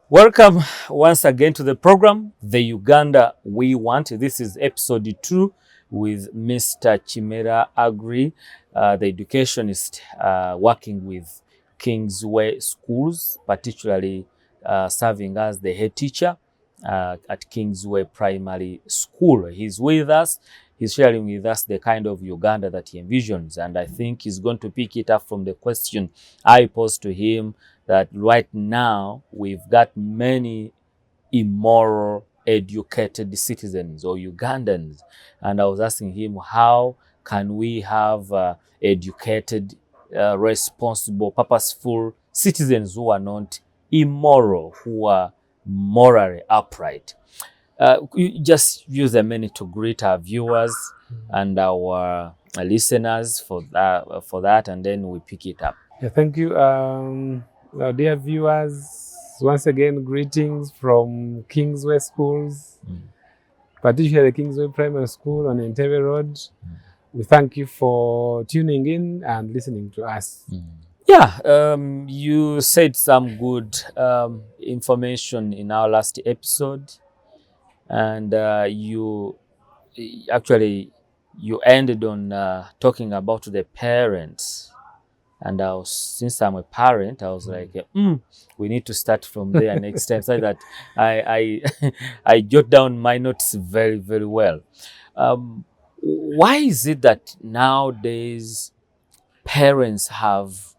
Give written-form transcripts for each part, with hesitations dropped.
Welcome once again to the program, The Uganda We Want. This is episode 2 with Mr. Kimera Aggrey, the educationist working with Kingsway Schools, particularly serving as the head teacher at Kingsway Primary School. He's with us. He's sharing with us the kind of Uganda that he envisions, and I think he's going to pick it up from the question I posed to him that right now we've got many immoral educated citizens or Ugandans. And I was asking him, how can we have educated, responsible, purposeful citizens who are not immoral, who are morally upright? You just use a minute to greet our viewers and our listeners for that, and then we pick it up. Yeah, thank you. Dear viewers, once again, greetings from Kingsway Schools, particularly Kingsway Primary School on Entebbe Road. We thank you for tuning in and listening to us. Yeah, you said some good information in our last episode, and you ended on talking about the parents. And since I'm a parent, I was like, we need to start from there next time, so that I I jot down my notes very, very well. Why is it that nowadays parents have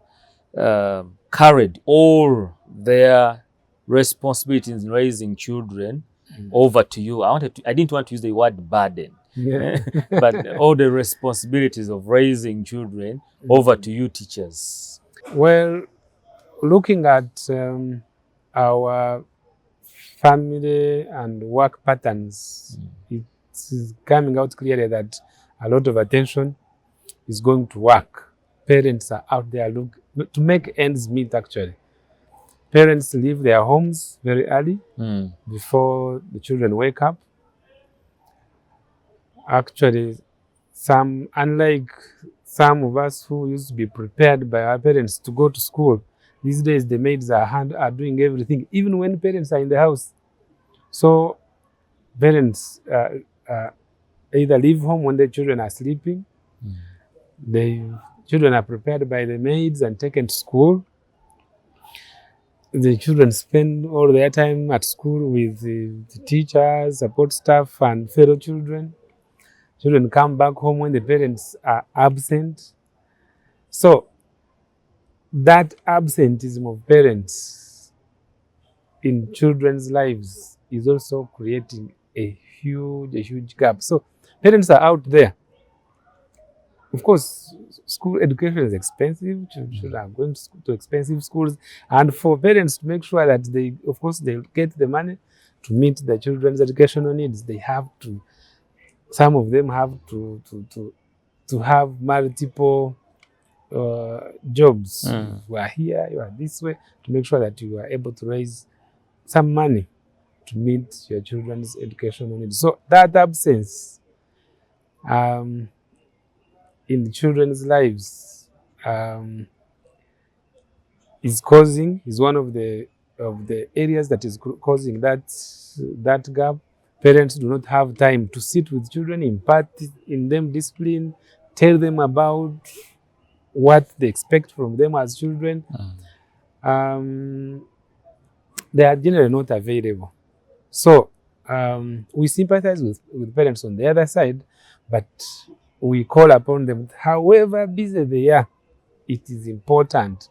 carried all their responsibilities in raising children over to you? I didn't want to use the word burden. Yeah. But all the responsibilities of raising children over to you teachers. Well, looking at our family and work patterns, it is coming out clearly that a lot of attention is going to work. Parents are out there to make ends meet, actually. Parents leave their homes very early before the children wake up. Actually, unlike some of us who used to be prepared by our parents to go to school, these days the maids are doing everything, even when parents are in the house. So parents either leave home when the children are sleeping. The children are prepared by the maids and taken to school. The children spend all their time at school with the teachers, support staff, and fellow children. Children come back home when the parents are absent. So that absenteeism of parents in children's lives is also creating a huge gap. So parents are out there. Of course, school education is expensive. Children are going to expensive schools. And for parents to make sure that they get the money to meet the children's educational needs, some of them have to have multiple jobs. You are here, you are this way, to make sure that you are able to raise some money to meet your children's educational needs. So that absence in the children's lives is one of the areas that is causing that gap. Parents do not have time to sit with children, impart in them discipline, tell them about what they expect from them as children. They are generally not available. So we sympathize with parents on the other side, but we call upon them, however busy they are, it is important.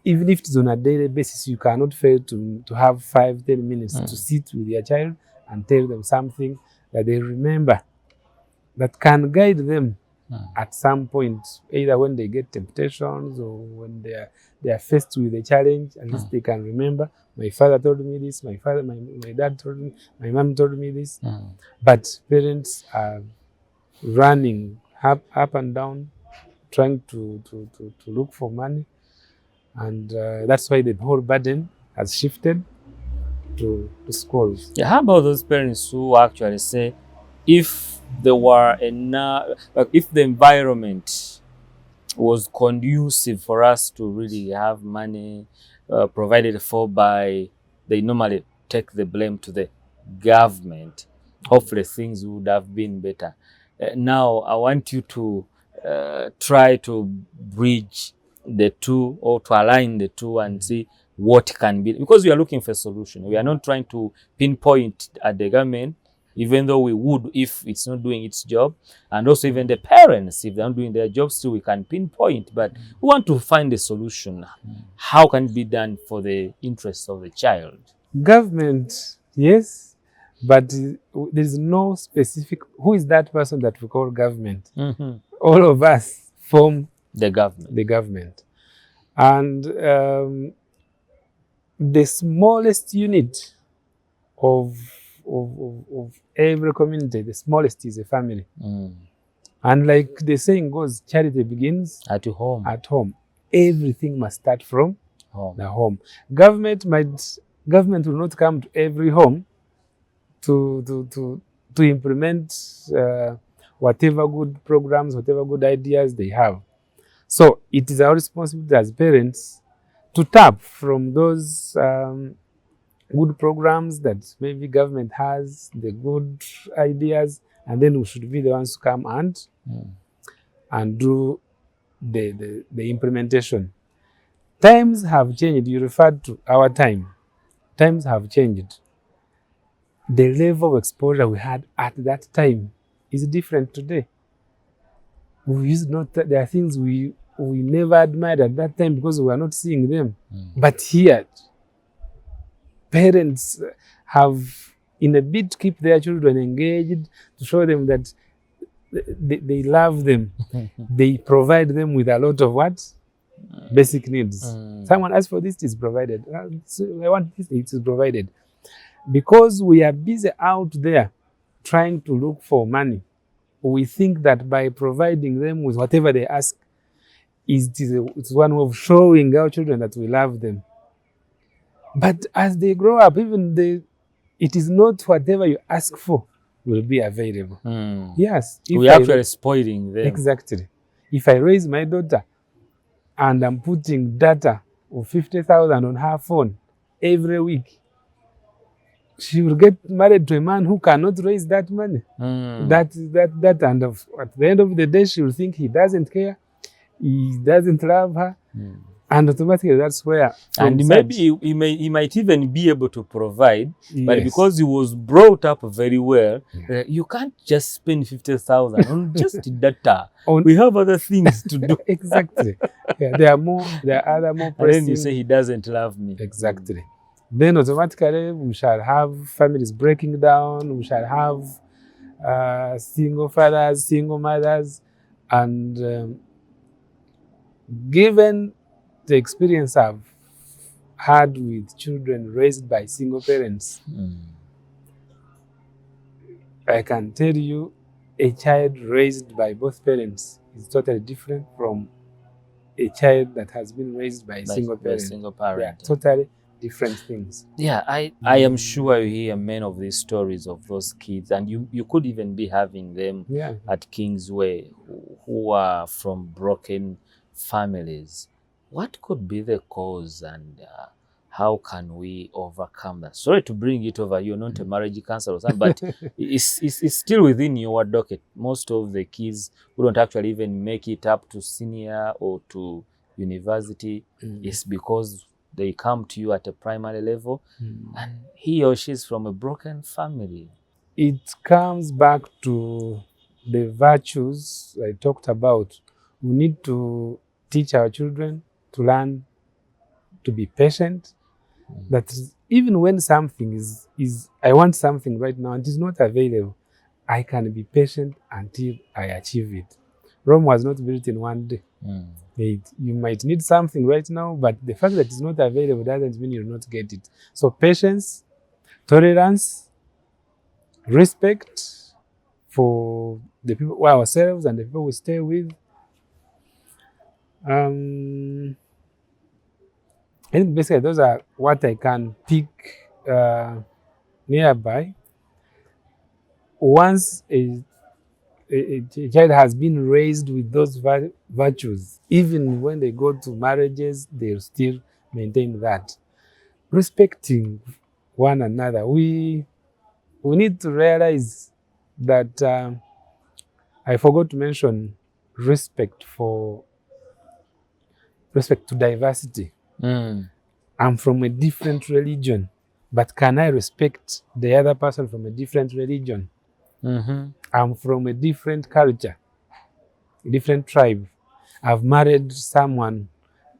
Even if it is on a daily basis, you cannot fail to have 5-10 minutes to sit with your child and tell them something that they remember, that can guide them at some point, either when they get temptations or when they are faced with a challenge. At least they can remember, my father told me this, my dad told me, my mom told me this. But parents are running up and down, trying to look for money. And that's why the whole burden has shifted to schools. Yeah, how about those parents who actually say, if there were enough, like if the environment was conducive for us to really have money provided for by they normally take the blame to the government. Hopefully things would have been better. Now I want you to try to bridge the two, or to align the two, and see what can be, because we are looking for a solution. We are not trying to pinpoint at the government, even though we would if it's not doing its job, and also even the parents, if they're not doing their job, still we can pinpoint, but we want to find a solution. How can it be done for the interests of the child? Government, yes, but there's no specific, who is that person that we call government? All of us form The government. the government. And the smallest unit of every community, the smallest is a family. And like the saying goes, charity begins At home. at home. Everything must start from Home. the home. Government will not come to every home to implement whatever good programs, whatever good ideas they have. So it is our responsibility as parents to tap from those good programs that maybe government has, the good ideas, and then we should be the ones to come and do the implementation. Times have changed. You referred to our time. Times have changed. The level of exposure we had at that time is different today. We used not, there are things we never admired at that time because we were not seeing them. But here, parents have, in a bid, to keep their children engaged, to show them that they love them. They provide them with a lot of what? Basic needs. Someone asks for this, it is provided. I want this, it is provided. Because we are busy out there trying to look for money, we think that by providing them with whatever they ask, it's one way of showing our children that we love them. But as they grow up, it is not whatever you ask for will be available. Yes. We are actually spoiling them. Exactly. If I raise my daughter and I'm putting data of 50,000 on her phone every week, she will get married to a man who cannot raise that money. And at the end of the day, she will think he doesn't care, he doesn't love her, and automatically that's where. And maybe he might even be able to provide, but because he was brought up very well, you can't just spend 50,000 on just data. We have other things to do. Exactly. There are other more pressing. And then you say he doesn't love me. Exactly. Then automatically we shall have families breaking down, we shall have single fathers, single mothers, and given the experience I've had with children raised by single parents, I can tell you a child raised by both parents is totally different from a child that has been raised by a single parent. Yeah, totally different things. Yeah, I am sure you hear many of these stories of those kids, and you could even be having them at Kingsway who are from broken families. What could be the cause, and how can we overcome that? Sorry to bring it over. You're not a marriage counselor or something, but it's still within your docket. Most of the kids who don't actually even make it up to senior or to university is because they come to you at a primary level, and he or she is from a broken family. It comes back to the virtues I talked about. We need to teach our children to learn to be patient. That even when something is I want something right now and it is not available, I can be patient until I achieve it. Rome was not built in one day. You might need something right now, but the fact that it's not available doesn't mean you'll not get it. So patience, tolerance, respect for the people, ourselves and the people we stay with. I think basically those are what I can pick nearby. Once a child has been raised with those virtues, even when they go to marriages, they'll still maintain that. respecting one another. We need to realize that I forgot to mention respect to diversity. I'm from a different religion, but can I respect the other person from a different religion? I'm from a different culture, a different tribe. I've married someone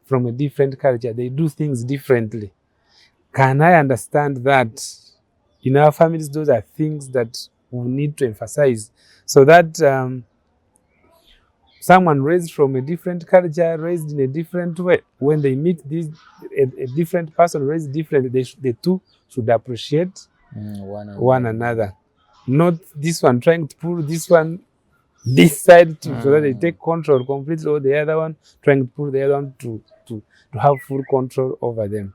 from a different culture. They do things differently. Can I understand that in our families, those are things that we need to emphasize so that someone raised from a different culture, raised in a different way, when they meet a different person raised differently, the two should appreciate one another. Not this one trying to pull this one this side so that they take control completely, or the other one trying to pull the other one to have full control over them.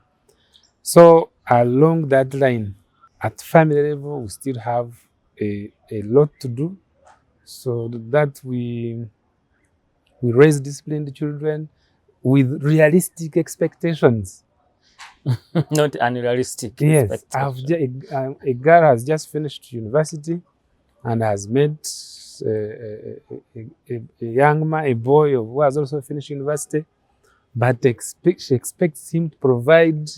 So along that line, at family level, we still have a lot to do so that we raise disciplined children with realistic expectations. Not unrealistic. Yes, a girl has just finished university and has met a young man, a boy who has also finished university, but she expects him to provide,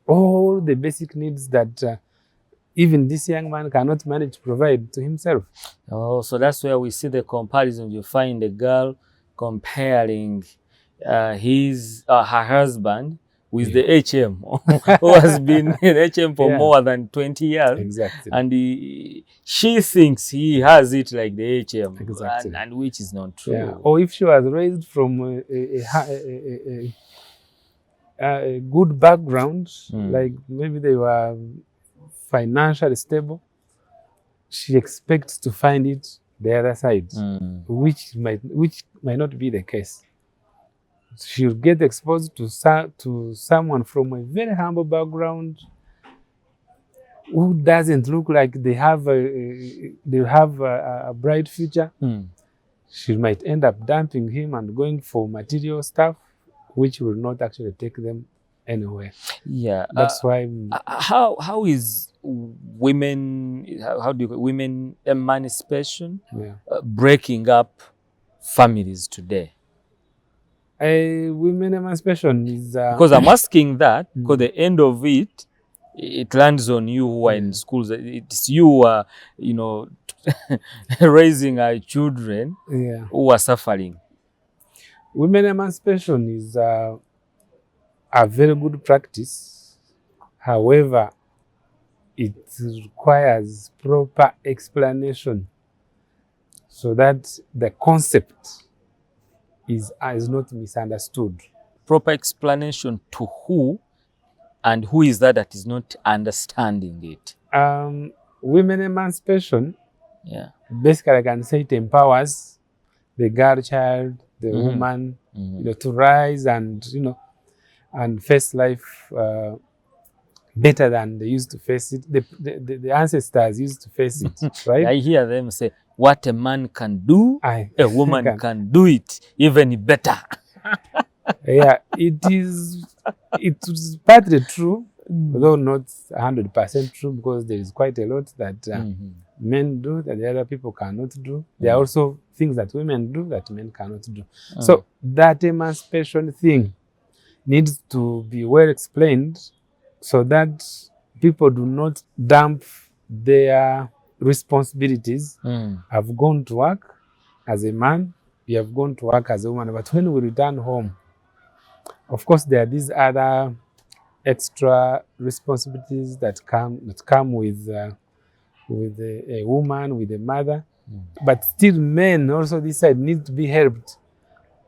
all the basic needs that even this young man cannot manage to provide to himself. Oh, so that's where we see the comparison. You find a girl comparing her husband with the HM, who has been in HM for more than 20 years. Exactly. And she thinks he has it like the HM, exactly. and which is not true. Yeah. Or if she was raised from a good background, like maybe they were financially stable, she expects to find it the other side, which might not be the case. She'll get exposed to someone from a very humble background who doesn't look like they have a bright future. She might end up dumping him and going for material stuff, which will not actually take them anywhere. Yeah, that's why. How is women emancipation breaking up families today? Women emancipation is because I'm asking that because the end of it lands on you who are in schools. It's you who are, raising our children who are suffering. Women emancipation is a very good practice. However, it requires proper explanation so that the concept is not misunderstood. Proper explanation to who, and who is that is not understanding it? Women emancipation, basically I can say it empowers the girl child, the woman, to rise and face life better than they used to face it. The ancestors used to face it, right? I hear them say, what a man can do, a woman can do it even better. Yeah, it is partly true, though not 100% true, because there is quite a lot that men do that the other people cannot do. There are also things that women do that men cannot do. So that emancipation thing needs to be well explained so that people do not dump their responsibilities. I've gone to work as a man, you have gone to work as a woman, but when we return home, of course, there are these other extra responsibilities that come with a woman, with a mother. But still, men also this side need to be helped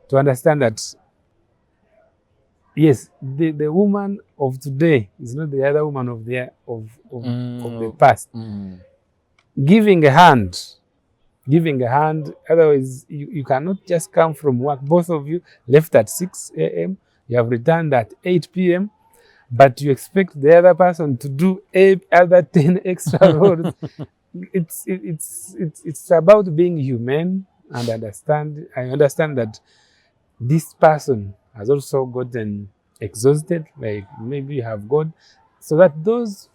to understand that yes, the woman of today is not the other woman of the past. Giving a hand. Otherwise, you cannot just come from work. Both of you left at 6 a.m. You have returned at 8 p.m. But you expect the other person to do other 10 extra roles. It's about being human and understand. I understand that this person has also gotten exhausted, like maybe you have gone, so that those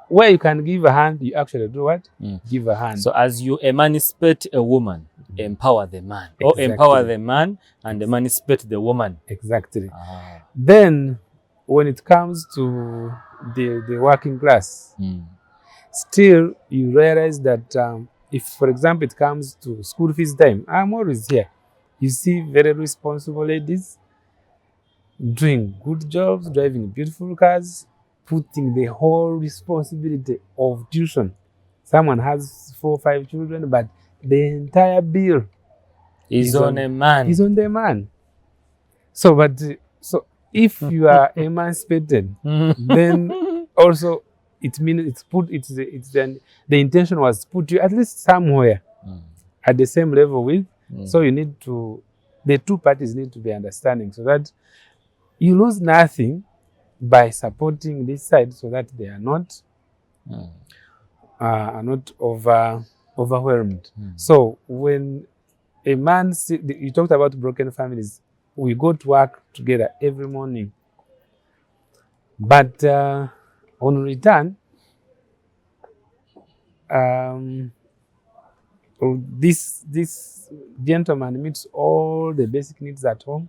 where you can give a hand, you actually do what? Give a hand. So as you emancipate a woman, empower the man. Or Exactly. empower the man and emancipate the woman. Exactly. Then when it comes to the working class, still you realize that if, for example, it comes to school fees time, I'm always here. You see very responsible ladies doing good jobs, driving beautiful cars, putting the whole responsibility of tuition. Someone has 4 or 5 children, but the entire bill is on a man. Is on the man. So, so if you are emancipated, then also it means the intention was to put you at least somewhere at the same level with. So you need to, the two parties need to be understanding so that you lose nothing by supporting this side, so that they are not overwhelmed. So when a man, you talked about broken families, we go to work together every morning, but on return, this gentleman meets all the basic needs at home,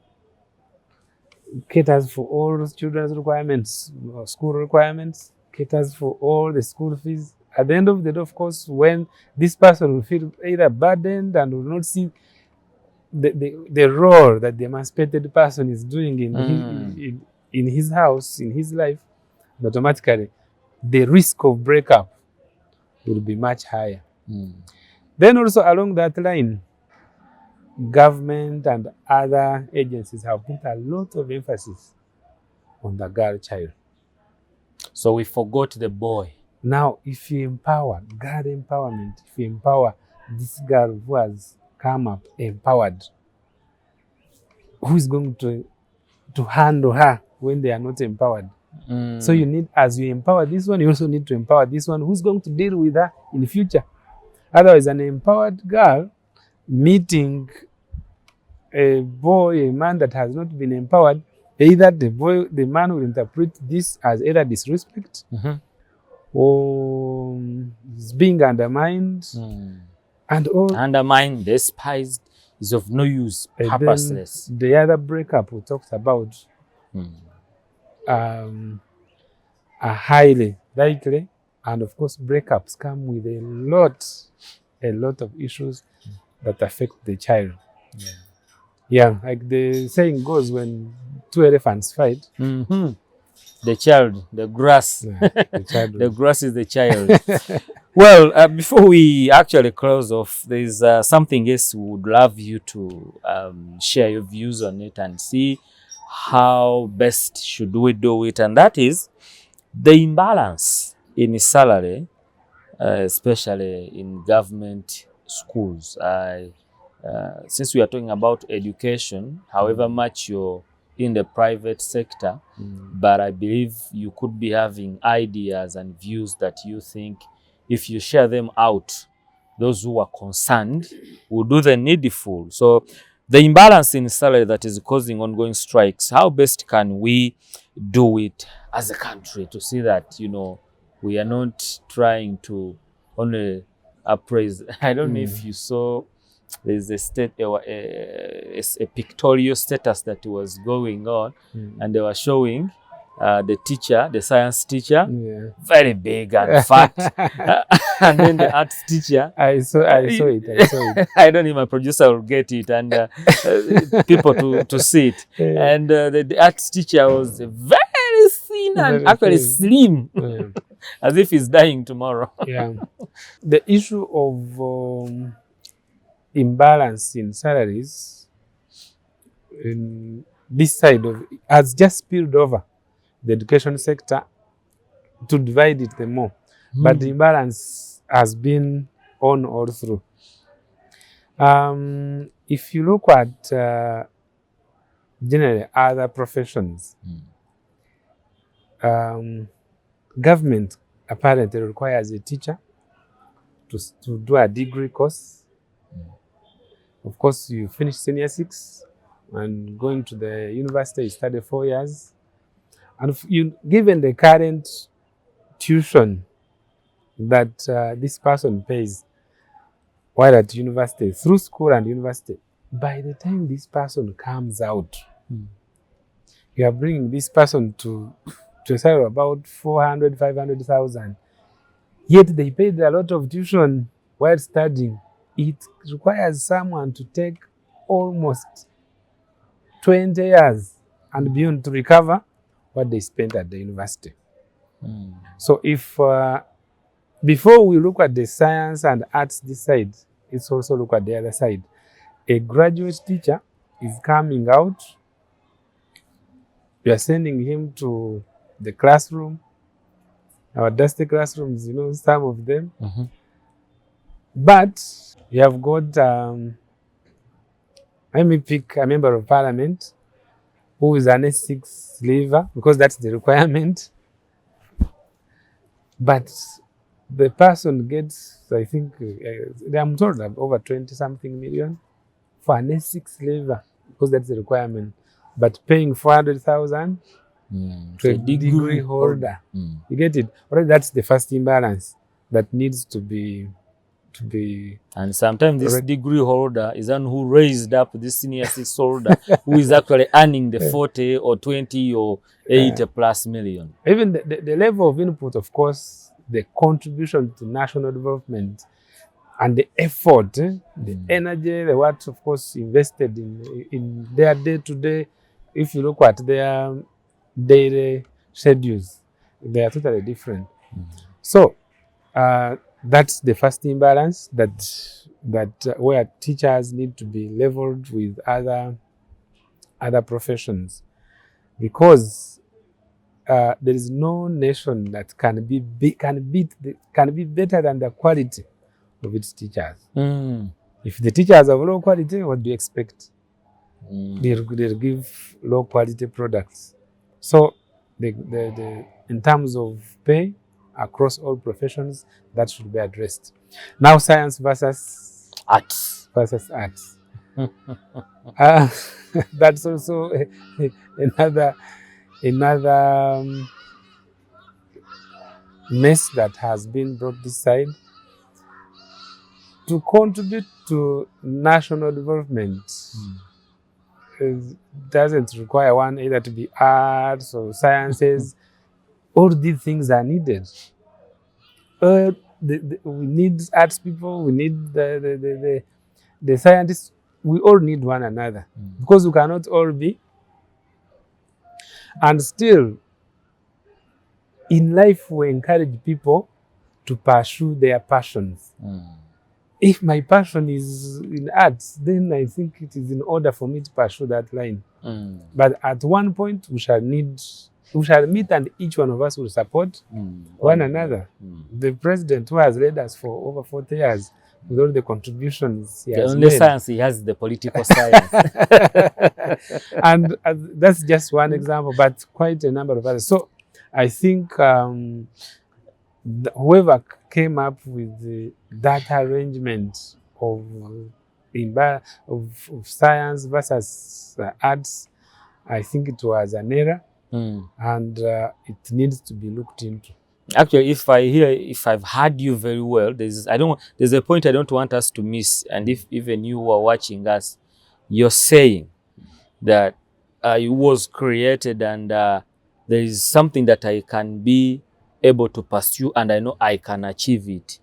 caters for all children's requirements, school requirements, caters for all the school fees. At the end of the day, of course, when this person will feel either burdened and will not see the role that the emancipated person is doing in his house, in his life, automatically the risk of breakup will be much higher. Then also along that line, government and other agencies have put a lot of emphasis on the girl child. So we forgot the boy. Now, if you empower, girl empowerment, if you empower this girl who has come up empowered, who is going to handle her when they are not empowered? So you need, as you empower this one, you also need to empower this one who's going to deal with her in the future. Otherwise, an empowered girl meeting a boy, a man that has not been empowered, either the man will interpret this as either disrespect or is being undermined. And all undermined, despised, is of no use, purposeless. The other breakup we talked about are highly likely, and of course breakups come with a lot of issues that affect the child. Yeah, like the saying goes, when 2 elephants fight, the child, the grass, the child the grass is the child. Well, before we actually close off, there's something else we would love you to share your views on it and see how best should we do it, and that is the imbalance in salary, especially in government schools. Since we are talking about education, however much you're in the private sector, but I believe you could be having ideas and views that you think if you share them out, those who are concerned will do the needful. So the imbalance in salary that is causing ongoing strikes, how best can we do it as a country to see that, you know, we are not trying to only appraise. I don't know if you saw, there's a pictorial status that was going on, and they were showing the teacher, the science teacher, very big and fat, and then the arts teacher. I saw it. I don't know if my producer will get it, and people to see it. And the arts teacher was very thin and actually slim, as if he's dying tomorrow. The issue of imbalance in salaries in this side of has just spilled over the education sector to divide it the more. But the imbalance has been on all through. If you look at generally other professions, government apparently requires a teacher to do a degree course. Of course, you finish senior 6 and going to the university, you study 4 years. And given the current tuition that this person pays while at university, through school and university, by the time this person comes out, you are bringing this person to a salary of about 400, 500,000. Yet they paid a lot of tuition while studying. It requires someone to take almost 20 years and beyond to recover what they spent at the university. So if before we look at the science and arts this side, let's also look at the other side. A graduate teacher is coming out. We are sending him to the classroom, our dusty classrooms, some of them. But you have got, let me pick a member of parliament who is an S6 leaver, because that's the requirement. But the person gets, I think, I'm told over 20-something million for an S6 leaver, because that's the requirement. But paying 400,000 to a degree holder. You get it? Already that's the first imbalance that needs to be. And sometimes this degree holder is one who raised up this senior 6 holder who is actually earning the 40 or 20 or 80 plus million. Even the level of input, of course, the contribution to national development and the effort, the energy, the what, of course, invested in their day-to-day. If you look at their daily schedules, they are totally different. So that's the first imbalance that where teachers need to be leveled with other professions, because there is no nation that can be better than the quality of its teachers. If the teachers have low quality, what do you expect? They'll give low quality products. So in terms of pay across all professions, that should be addressed. Now, science versus arts. That's also another mess that has been brought this side. To contribute to national development, it doesn't require one either to be arts or sciences. All these things are needed. We need arts people, we need the scientists, we all need one another, because we cannot all be. And still, in life, we encourage people to pursue their passions. If my passion is in arts, then I think it is in order for me to pursue that line. But at one point, we shall meet, and each one of us will support one another. The president, who has led us for over 40 years, with all the contributions he has made. Science, he has the political science. And that's just one example, but quite a number of others. So I think whoever came up with that arrangement of science versus arts, I think it was an error. And it needs to be looked into. Actually, if I've heard you very well, there's a point I don't want us to miss. And if even you were watching us, you're saying that it was created and there is something that I can be able to pursue and I know I can achieve it.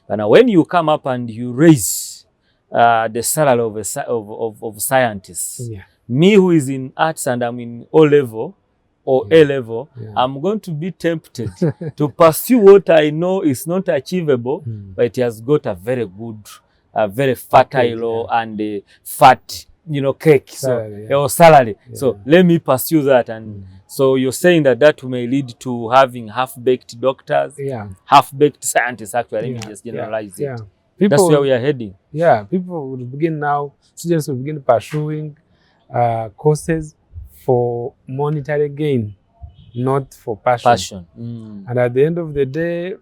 And when you come up and you raise the salary of scientists, me who is in arts and I'm in O level or A level, I'm going to be tempted to pursue what I know is not achievable, but it has got a very good, very fertile and fat, cake, or salary. So let me pursue that. And so you're saying that may lead to having half-baked doctors, half-baked scientists. Actually, let me just generalize it. That's where we are heading. Yeah, people will begin now. Students will begin pursuing courses for monetary gain, not for passion. And at the end of the day,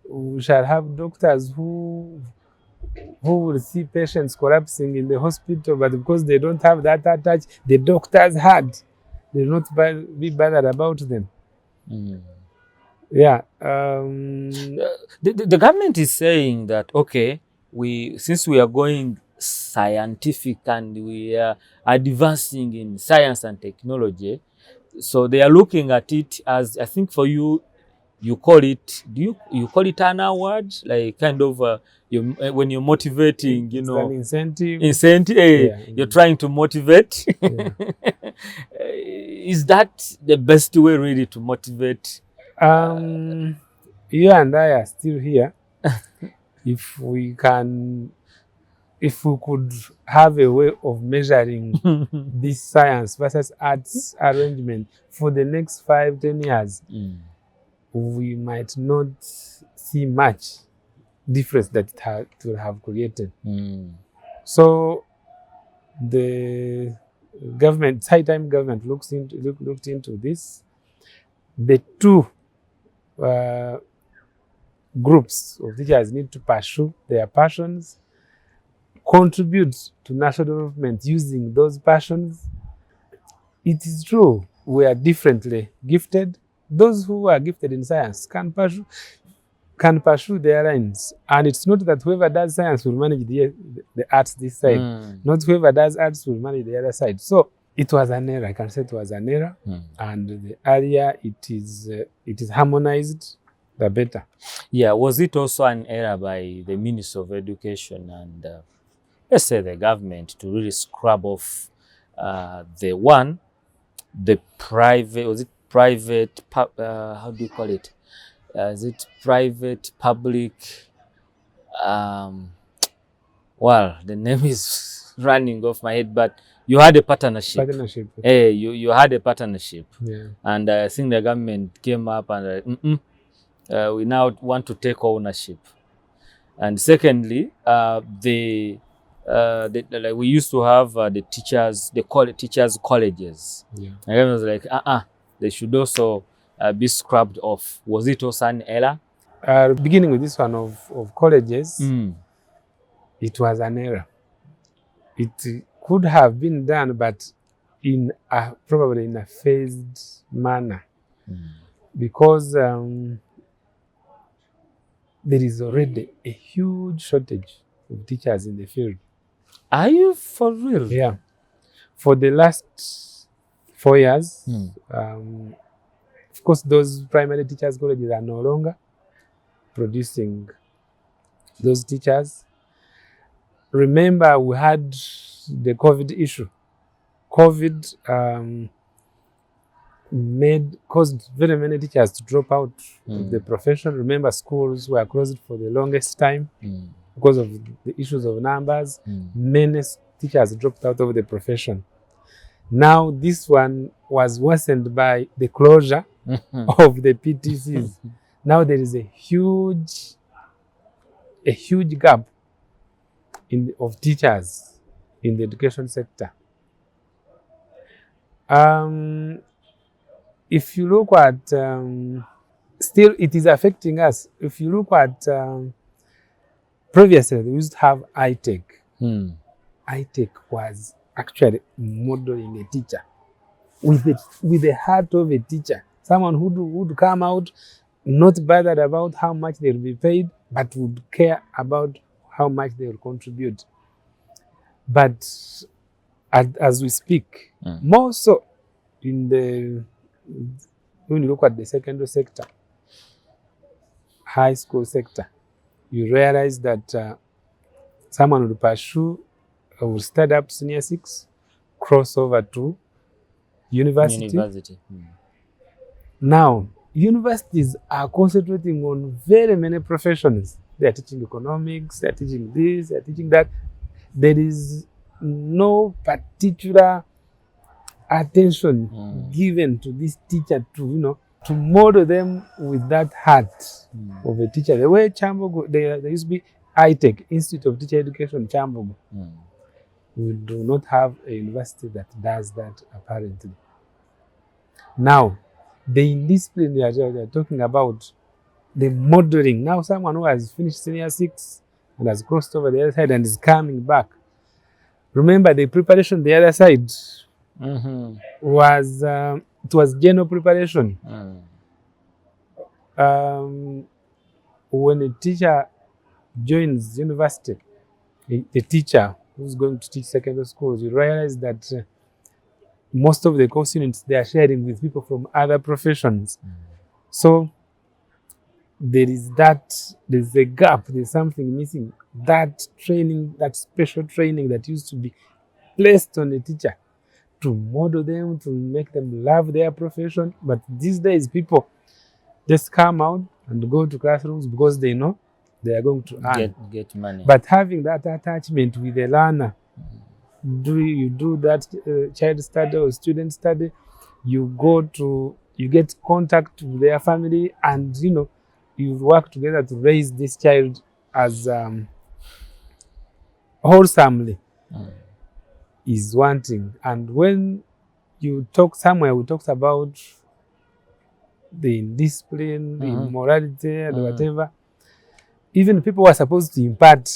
we shall have doctors who will see patients collapsing in the hospital, but because they don't have that touch the doctors had, they will not be bothered about them. Mm. Yeah. The government is saying that, okay, since we are going scientific and we are advancing in science and technology, so they are looking at it as, I think for you, you call it, you call it an award, like kind of when you're motivating, It's an incentive. Yeah. you're trying to motivate. Yeah. Is that the best way really to motivate? You and I are still here. If we could have a way of measuring this science versus arts arrangement for the next 5-10 years, we might not see much difference that it will have created. So the government, high time government looked into this. The two groups of teachers need to pursue their passions, contribute to national development using those passions. It is true we are differently gifted. Those who are gifted in science can pursue their lines, and it's not that whoever does science will manage the arts this side, not whoever does arts will manage the other side. So it was an error. I can say it was an error, and the earlier it is harmonized, the better. Yeah, was it also an error by the Minister of Education and let's say the government to really scrub off the private, was it private, how do you call it? Is it private, public? Well, the name is running off my head, but you had a partnership. Hey, you had a partnership. Yeah. And I think the government came up and we now want to take ownership. And secondly, like we used to have the teachers, they call it teachers' colleges. Yeah. And I was like, they should also be scrubbed off. Was it also an error? Beginning with this one of colleges, it was an error. It could have been done, but probably in a phased manner, because there is already a huge shortage of teachers in the field. Are you for real? Yeah. For the last 4 years, of course, those primary teachers colleges are no longer producing those teachers. Remember, we had the COVID issue. COVID caused very many teachers to drop out of the profession. Remember, schools were closed for the longest time because of the issues of numbers. Many teachers dropped out of the profession. Now, this one was worsened by the closure of the PTCs. Now there is a huge gap of teachers in the education sector. If you look at, still it is affecting us. If you look at, previously we used to have iTech. iTech was actually modeling a teacher with the heart of a teacher. Someone who would come out not bothered about how much they will be paid, but would care about how much they will contribute. But as we speak, more so when you look at the secondary sector, high school sector, you realize that someone will start up senior 6, cross over to university. Now, universities are concentrating on very many professions. They are teaching economics, they are teaching this, they are teaching that. There is no particular attention given to this teacher to model them with that heart of a teacher. The way Chambogo, there used to be iTech, Institute of Teacher Education, Chambogo. We do not have a university that does that apparently. Now, the indiscipline they are talking about, the modeling. Now, someone who has finished senior 6 and has crossed over the other side and is coming back. Remember, the preparation the other side was general preparation. when a teacher joins university, a teacher who's going to teach secondary schools, you realize that most of the course units they are sharing with people from other professions. So there's a gap, there's something missing. That training, that special training that used to be placed on a teacher to model them, to make them love their profession. But these days, people just come out and go to classrooms because they know they are going to earn. Get money. But having that attachment with the learner, you do that child study or student study, you get contact with their family, and you work together to raise this child as wholesomely is wanting. And when you talk somewhere, we talked about the indiscipline, the immorality, and whatever. Even people who are supposed to impart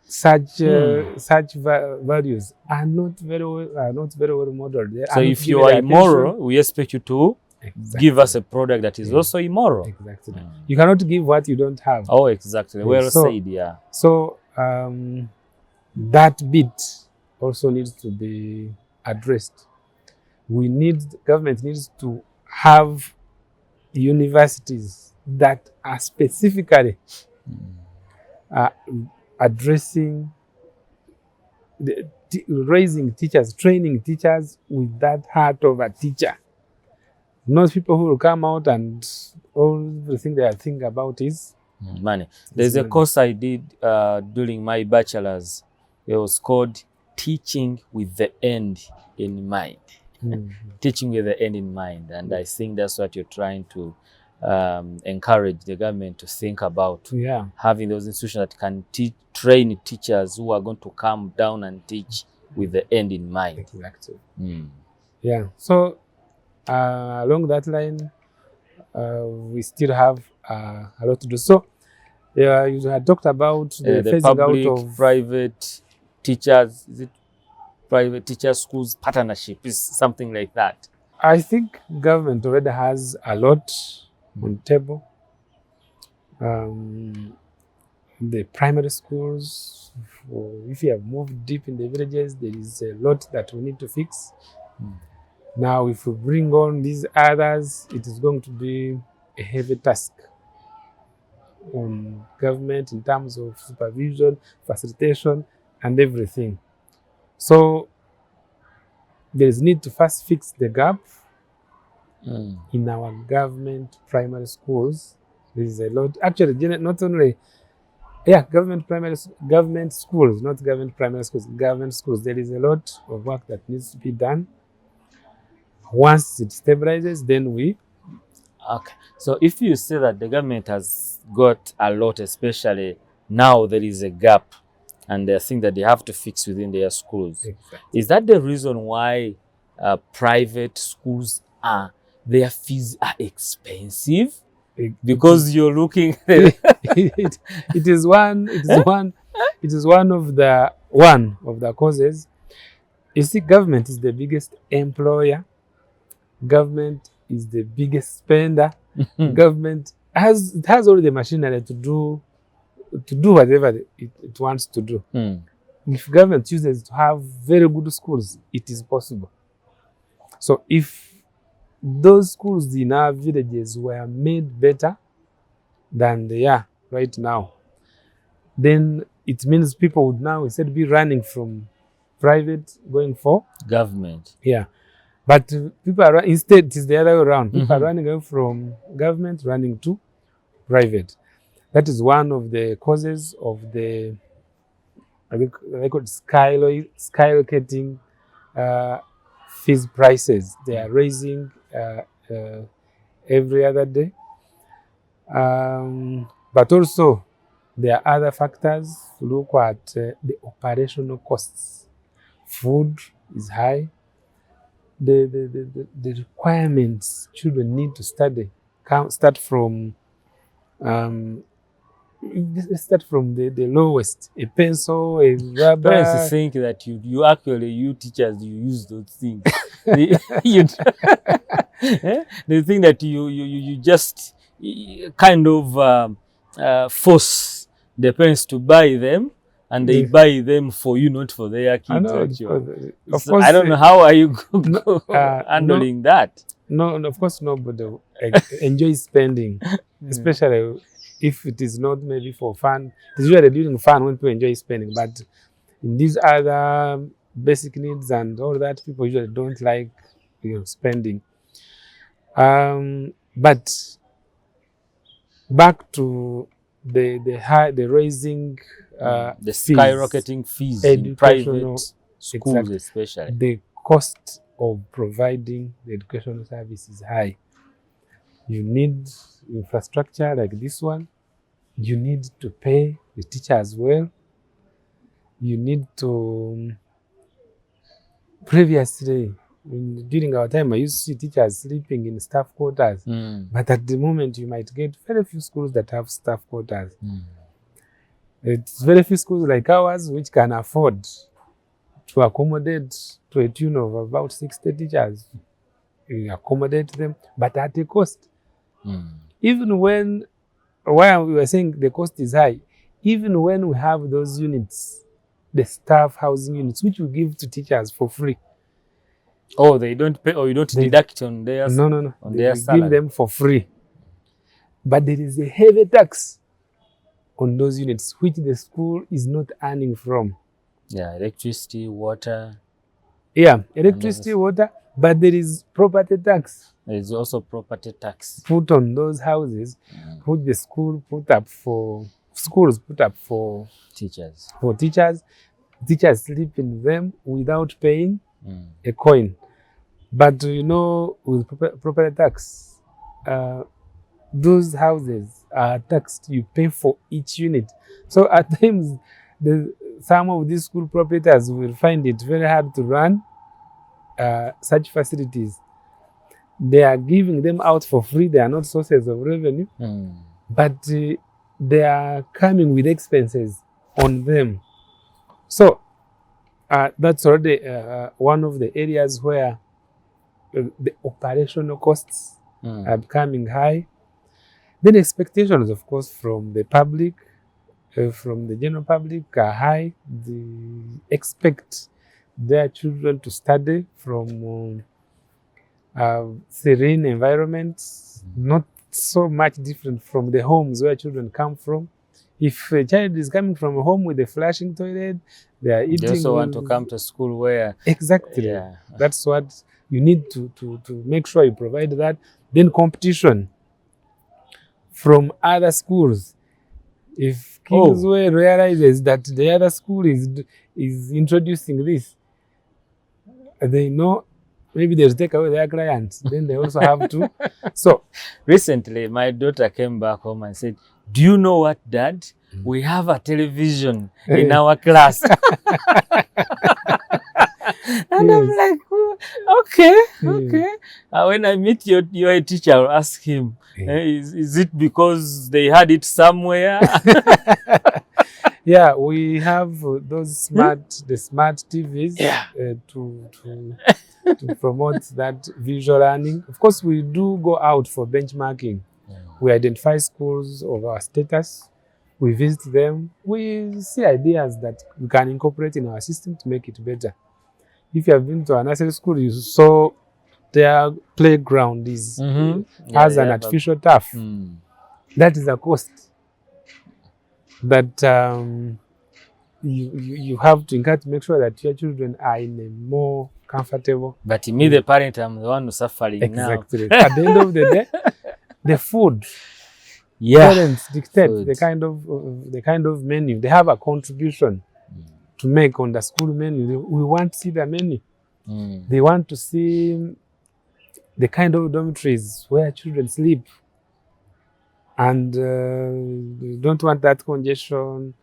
such values are not very well modeled. So if you are immoral, we expect you to give us a product that is also immoral. Exactly. You cannot give what you don't have. Oh, exactly. Well said, yeah. So that bit also needs to be addressed. Government needs to have universities that are specifically addressing raising teachers, training teachers with that heart of a teacher. Not people who will come out and all the thing they are thinking about is money. There's a course I did during my bachelor's. It was called Teaching with the End in Mind. Teaching with the end in mind. And I think that's what you're trying to encourage the government to think about. Yeah. Having those institutions that can train teachers who are going to come down and teach with the end in mind. Exactly. Yeah. So along that line, we still have a lot to do. So you had talked about the phasing public, out of private teachers. Is it private teacher schools partnership? Is something like that? I think government already has a lot on the table. The primary schools, if you have moved deep in the villages, there is a lot that we need to fix. Now, if we bring on these others, it is going to be a heavy task on government in terms of supervision, facilitation, and everything. So there is need to first fix the gap in our government primary schools. There is a lot. Actually, not only government schools, not government primary schools, government schools. There is a lot of work that needs to be done. Once it stabilizes, then we. Okay. So if you say that the government has got a lot, especially now there is a gap and they think that they have to fix within their schools. Exactly. Is that the reason why private schools their fees are expensive? Because you're looking it is one of the causes. You see, government is the biggest employer. Government is the biggest spender. Government has all the machinery to do whatever it wants to do. If government chooses to have very good schools, it is possible. So if those schools in our villages were made better than they are right now, then it means people would now instead be running from private going for government. Yeah. But people are instead it is the other way around. People are running away from government, running to private. That is one of the causes of the skyrocketing fees prices. They are raising every other day. But also there are other factors. Look at the operational costs. Food is high. The requirements children need to study start from let's start from the lowest. A pencil, a rubber. Parents think that you teachers, you use those things. you, they think that you just kind of force the parents to buy them, and they buy them for you, not for their kids. I know, Actually. of So course. I don't know how are you No, handling that. No, of course nobody enjoys spending, especially if it is not maybe for fun. It's usually during fun when people enjoy spending, but in these other basic needs and all that, people usually don't like spending. But back to the raising The skyrocketing fees in private schools, especially. The cost of providing the educational service is high. You need infrastructure like this one. You need to pay the teachers well. You need to, previously, during our time, I used to see teachers sleeping in staff quarters. But at the moment, you might get very few schools that have staff quarters. It's very few schools like ours which can afford to accommodate to a tune of about 60 teachers. You accommodate them, but at a cost. Even when, while we were saying the cost is high, even when we have those units, the staff housing units, which we give to teachers for free. Oh, they don't pay, or you don't deduct on their No. On their salary. Give them for free. But there is a heavy tax on those units, which the school is not earning from. Yeah, electricity, water. Yeah, electricity, water, but there is property tax. There is also property tax put on those houses, which the schools put up for teachers. For teachers. Teachers sleep in them without paying a coin. But with property tax, those houses are taxed. You pay for each unit. So at times, some of these school proprietors will find it very hard to run such facilities. They are giving them out for free. They are not sources of revenue, but they are coming with expenses on them. So that's already one of the areas where the operational costs are becoming high. Then expectations, of course, from the public, from the general public are high. They expect their children to study from serene environments, not so much different from the homes where children come from. If a child is coming from a home with a flashing toilet, they are eating. They also want to come to school where... Exactly. That's what you need to make sure you provide that. Then competition from other schools. If Kingsway realizes that the other school is introducing this, they know maybe they'll take away their clients. Then they also have to. So recently, my daughter came back home and said, "Do you know what, Dad? We have a television in our class." And I'm like, okay. When I meet your teacher, I'll ask him, is it because they had it somewhere? Yeah, we have those smart TVs to promote that visual learning. Of course, we do go out for benchmarking. We identify schools of our status. We visit them. We see ideas that we can incorporate in our system to make it better. If you have been to a nursery school, you saw their playground has an artificial turf. That is a cost that you have to incur to make sure that your children are in a more comfortable. But me, the parent, I'm the one who's suffering now. Exactly. At the end of the day, the food. Parents dictate the kind of menu. They have a contribution to make on the school menu. We want to see the menu. They want to see the kind of dormitories where children sleep. And they don't want that congestion.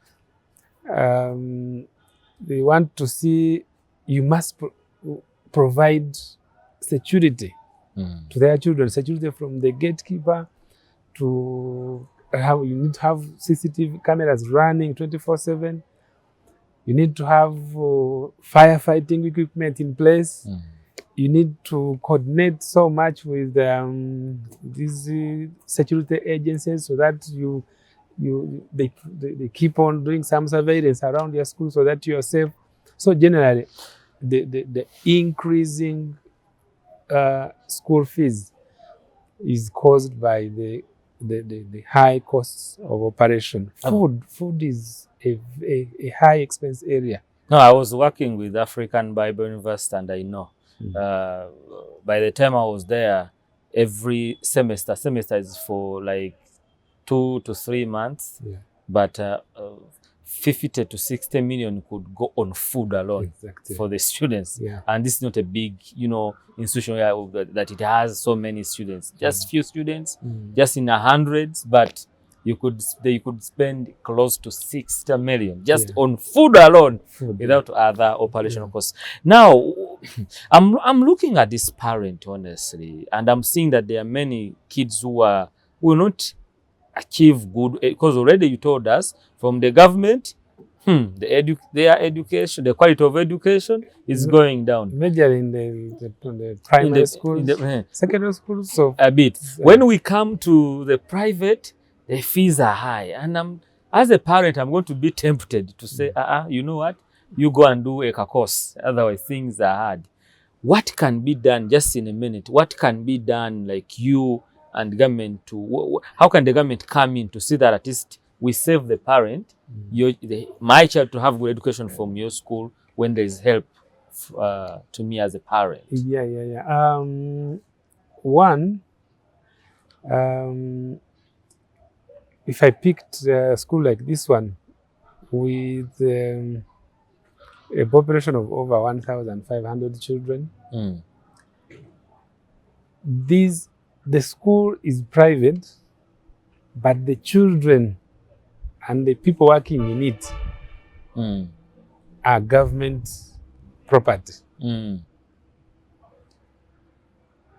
They want to see you must provide security to their children, security from the gatekeeper to you need to have CCTV cameras running 24/7. You need to have firefighting equipment in place. You need to coordinate so much with these security agencies so that they keep on doing some surveillance around your school so that you are safe. So generally, the increasing school fees is caused by the high costs of operation. Food is a high expense area. No, I was working with African Bible University, and I know. By the time I was there, every semester is for like 2 to 3 months, but 50 to 60 million could go on food alone for the students. And this is not a big, institution that it has so many students, just few students, just in the hundreds, but they could spend close to 60 million just on food alone without other operational costs. Now, I'm looking at this parent, honestly, and I'm seeing that there are many kids who will not achieve good, because already you told us from the government, their education, the quality of education is going down. Majorly in the primary schools, secondary schools, so a bit. When we come to the private, the fees are high, and as a parent, I'm going to be tempted to say, you know what, you go and do a course, otherwise things are hard. What can be done, just in a minute, what can be done, like you and government, how can the government come in to see that at least we save the parent, my child to have good education from your school when there is help to me as a parent? One, if I picked a school like this one with a population of over 1,500 children, the school is private, but the children and the people working in it are government property.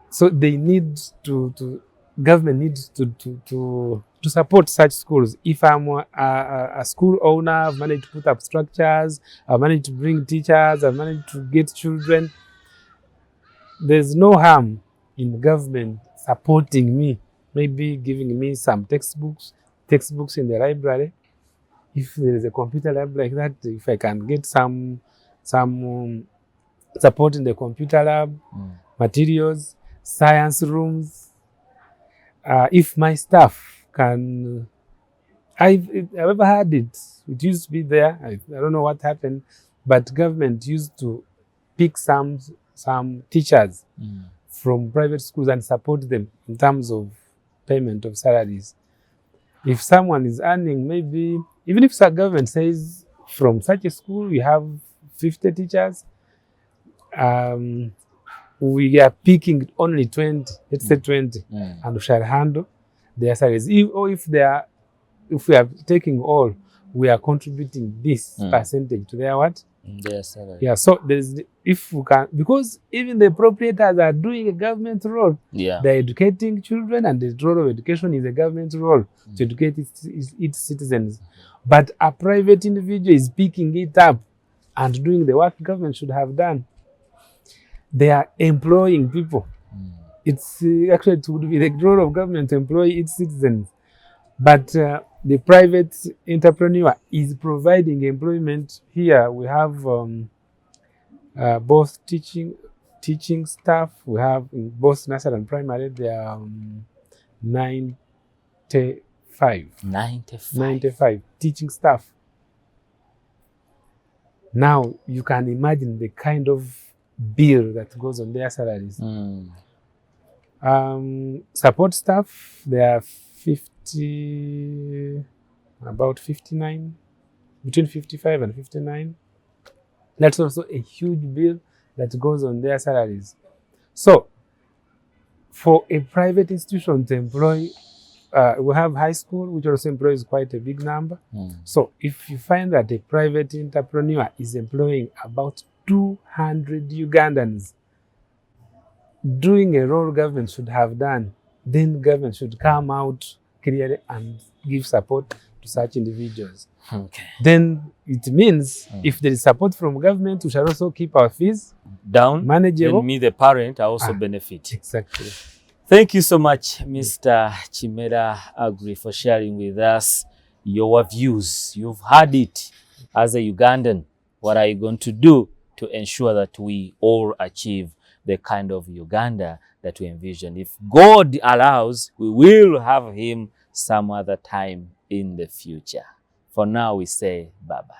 So they need government needs to support such schools. If I'm a school owner, I've managed to put up structures, I've managed to bring teachers, I've managed to get children, there's no harm in government supporting me, maybe giving me some textbooks in the library. If there is a computer lab like that, if I can get some support in the computer lab, materials, science rooms. If my staff can, I've ever had it. It used to be there. I don't know what happened, but government used to pick some teachers from private schools and support them in terms of payment of salaries. If someone is earning, maybe, even if the government says from such a school we have 50 teachers, we are picking only 20, let's say 20, and we shall handle their salaries. If we are taking all, we are contributing this percentage to their what? Their salary. Yeah, so if we can, because even the proprietors are doing a government role. They're educating children, and the role of education is a government role to educate its citizens. But a private individual is picking it up and doing the work government should have done. They are employing people. It's actually, it would be the role of government to employ its citizens. But the private entrepreneur is providing employment. Here we have both teaching staff. We have in both nursery and primary, there are 95 teaching staff. Now you can imagine the kind of bill that goes on their salaries. Support staff, there are about 59, between 55 and 59. That's also a huge bill that goes on their salaries. So for a private institution to employ, we have high school, which also employs quite a big number. So if you find that a private entrepreneur is employing about 200 Ugandans, doing a role government should have done, then government should come out clearly and give support to such individuals. Okay. Then it means if there is support from government, we shall also keep our fees Down. manageable. And me, the parent, I also benefit. Exactly. Thank you so much, Mr. Kimera Aggrey, for sharing with us your views. You've heard it as a Ugandan. What are you going to do to ensure that we all achieve the kind of Uganda that we envision? If God allows, we will have him some other time in the future. For now, we say bye-bye.